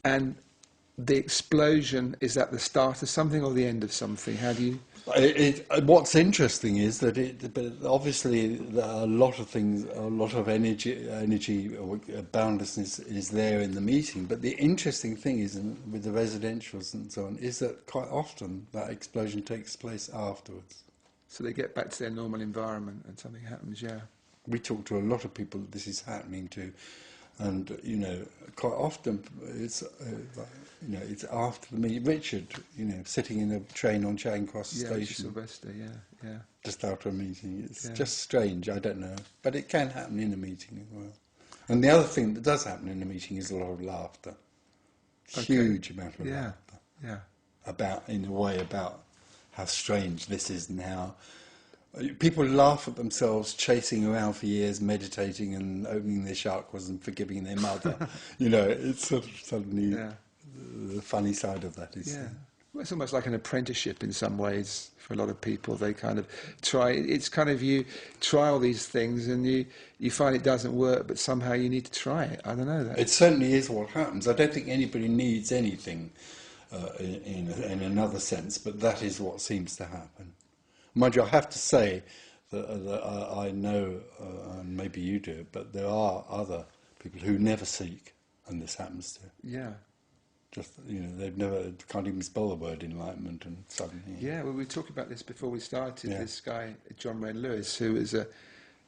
And the explosion, is that the start of something or the end of something? How do you... What's interesting is that but obviously there are a lot of things, a lot of energy or boundlessness is there in the meeting. But the interesting thing is, with the residentials and so on, is that quite often that explosion takes place afterwards. So they get back to their normal environment and something happens, yeah. We talk to a lot of people that this is happening to, and you know, quite often it's it's after the meeting. Richard, sitting in a train on Charing Cross Station, Sylvester, yeah, just after a meeting. It's just strange. I don't know, but it can happen in a meeting as well. And the other thing that does happen in a meeting is a lot of laughter, huge amount of laughter. Yeah, about how strange this is and how people laugh at themselves chasing around for years, meditating and opening their chakras and forgiving their mother. It's sort of suddenly the funny side of that is. Yeah. Well, it's almost like an apprenticeship in some ways for a lot of people. They kind of try, it's kind of you try all these things and you find it doesn't work, but somehow you need to try it. I don't know that. It certainly is what happens. I don't think anybody needs anything in another sense, but that is what seems to happen. Mind you, I have to say that I know, and maybe you do, but there are other people who never seek, and this happens to. Yeah. Just, can't even spell the word enlightenment, and suddenly... Yeah, well, we were talking about this before we started. Yeah. This guy, John Wren Lewis, who is an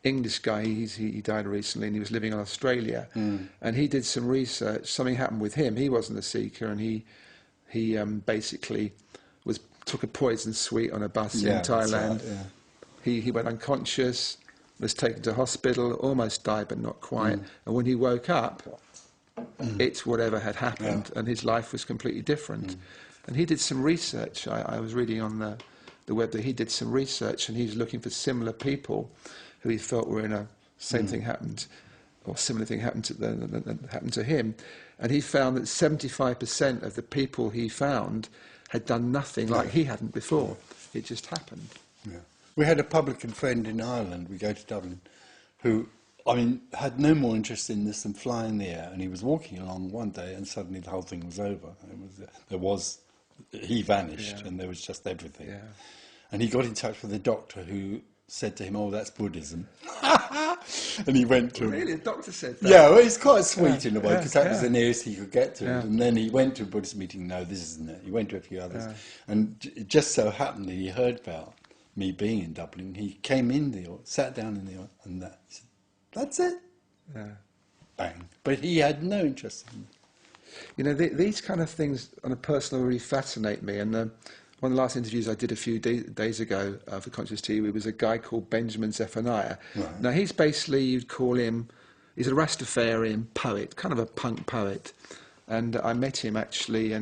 English guy, he died recently, and he was living in Australia, and he did some research. Something happened with him. He wasn't a seeker, and he basically took a poison sweet on a bus in Thailand. Right, he went unconscious, was taken to hospital, almost died, but not quite. And when he woke up, it's whatever had happened, and his life was completely different. And he did some research. I was reading on the web that he did some research, and he was looking for similar people who he felt were in a same thing happened, or similar thing happened to him. And he found that 75% of the people he found had done nothing like he hadn't before. It just happened. Yeah. We had a publican friend in Ireland, we go to Dublin, who, had no more interest in this than fly in the air. And he was walking along one day and suddenly the whole thing was over. He vanished and there was just everything. Yeah. And he got in touch with a doctor who said to him, "Oh, that's Buddhism." And he went to... Really? The doctor said that? Yeah, well, it's quite sweet in a way, because that was the nearest he could get to it. And then he went to a Buddhist meeting. No, this isn't it. He went to a few others. And it just so happened that he heard about me being in Dublin. He came in there, sat down in there, and he said, "That's it." Yeah. Bang. But he had no interest in it. These kind of things on a personal really fascinate me. And one of the last interviews I did a few days ago for Conscious TV was a guy called Benjamin Zephaniah. Right. Now, he's basically, you'd call him, he's a Rastafarian poet, kind of a punk poet. And I met him actually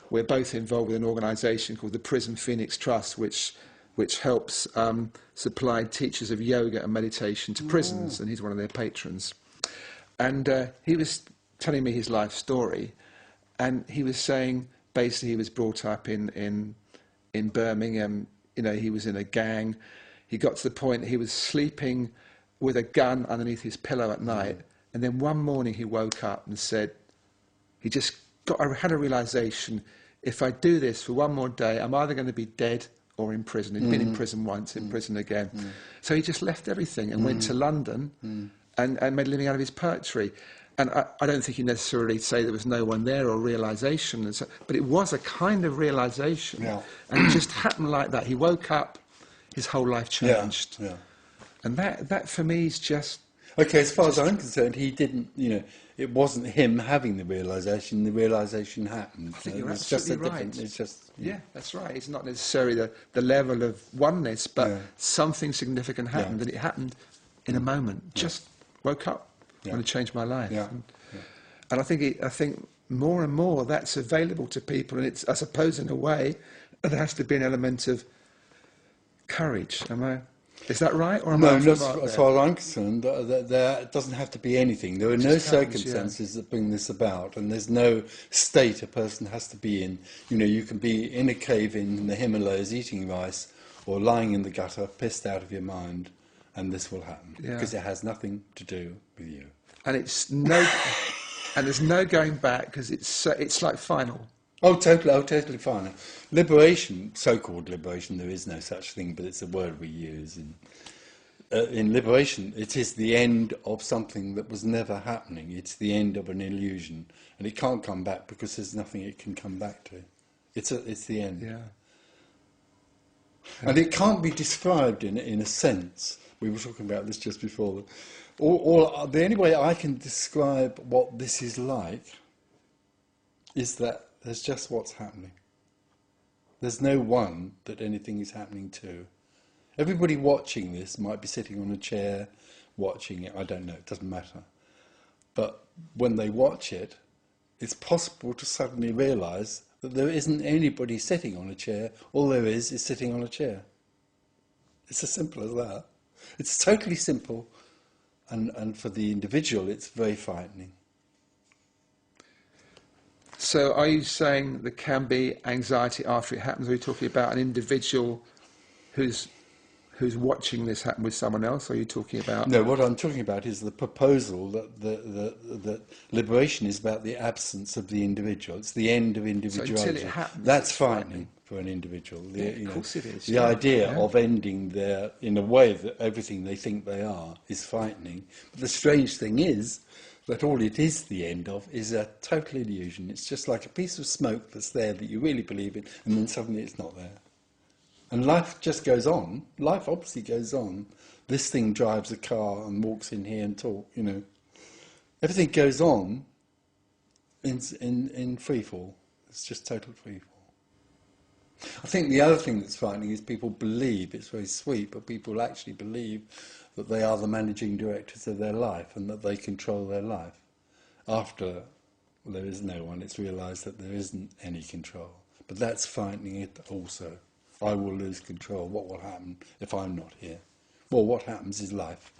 we're both involved with an organisation called the Prison Phoenix Trust, which helps supply teachers of yoga and meditation to prisons, and he's one of their patrons. And he was telling me his life story, and he was saying... Basically, he was brought up in Birmingham. He was in a gang. He got to the point he was sleeping with a gun underneath his pillow at night. And then one morning he woke up and said, he just had a realization, if I do this for one more day, I'm either going to be dead or in prison. He'd been in prison once, in prison again. So he just left everything and went to London and made a living out of his poetry. And I don't think you necessarily say there was no one there or realisation, but it was a kind of realisation. Yeah. And it just happened like that. He woke up, his whole life changed. Yeah. And that for me is just... Okay, as far as I'm concerned, he didn't, it wasn't him having the realisation happened. I think you're absolutely right. It's just... Yeah, that's right. It's not necessarily the level of oneness, but something significant happened, and it happened in a moment. Just woke up. I'm going to change my life. Yeah. And I think more and more that's available to people, and it's, I suppose, in a way, there has to be an element of courage. Is that right? Or no, as far as I'm concerned, there doesn't have to be anything. There are no circumstances that bring this about, and there's no state a person has to be in. You can be in a cave in the Himalayas eating rice, or lying in the gutter, pissed out of your mind, and this will happen because it has nothing to do with you. And it's and there's no going back because it's like final. Oh, totally fine. Liberation, so-called liberation, there is no such thing, but it's a word we use. In liberation, it is the end of something that was never happening. It's the end of an illusion, and it can't come back because there's nothing it can come back to. It's the end. Yeah. And it can't be described in a sense. We were talking about this just before. The only way I can describe what this is like is that there's just what's happening. There's no one that anything is happening to. Everybody watching this might be sitting on a chair watching it. I don't know. It doesn't matter. But when they watch it, it's possible to suddenly realise that there isn't anybody sitting on a chair. All there is sitting on a chair. It's as simple as that. It's totally simple, and for the individual, it's very frightening. So are you saying there can be anxiety after it happens? Are you talking about an individual who's watching this happen with someone else? Or are you talking about... No, what I'm talking about is the proposal that liberation is about the absence of the individual. It's the end of individuality. So until it happens, that's frightening for an individual. Of course it is. The idea of ending their, in a way that everything they think they are is frightening. But the strange thing is that all it is the end of is a total illusion. It's just like a piece of smoke that's there that you really believe in, and then suddenly it's not there. And life just goes on. Life obviously goes on. This thing drives a car and walks in here and talk, you know. Everything goes on in free fall. It's just total free fall. I think the other thing that's frightening is people believe, it's very sweet, but people actually believe that they are the managing directors of their life and that they control their life. After there is no one, it's realised that there isn't any control. But that's frightening it also. I will lose control. What will happen if I'm not here? Well, what happens is life.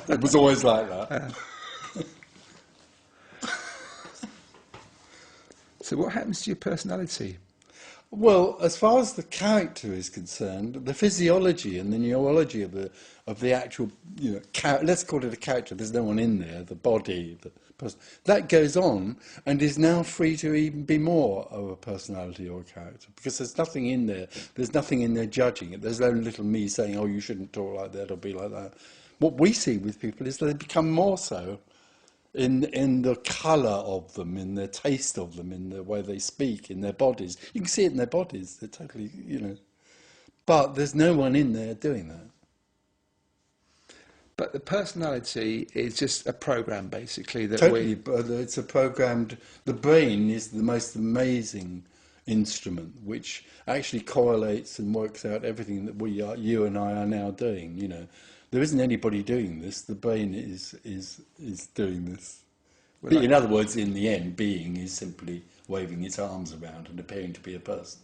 It was always like that. So what happens to your personality? Well, as far as the character is concerned, the physiology and the neurology of the actual, you know, let's call it a character. There's no one in there. The body, the person, that goes on and is now free to even be more of a personality or a character because there's nothing in there. There's nothing in there judging it. There's no little me saying, "Oh, you shouldn't talk like that or be like that." What we see with people is they become more so. In the colour of them, in the taste of them, in the way they speak, in their bodies. You can see it in their bodies. They're totally, you know. But there's no one in there doing that. But the personality is just a program, basically. That Totally, but it's a programmed... The brain is the most amazing instrument, which actually correlates and works out everything that you and I are now doing, you know. There isn't anybody doing this. The brain is doing this. In other words, in the end, being is simply waving its arms around and appearing to be a person.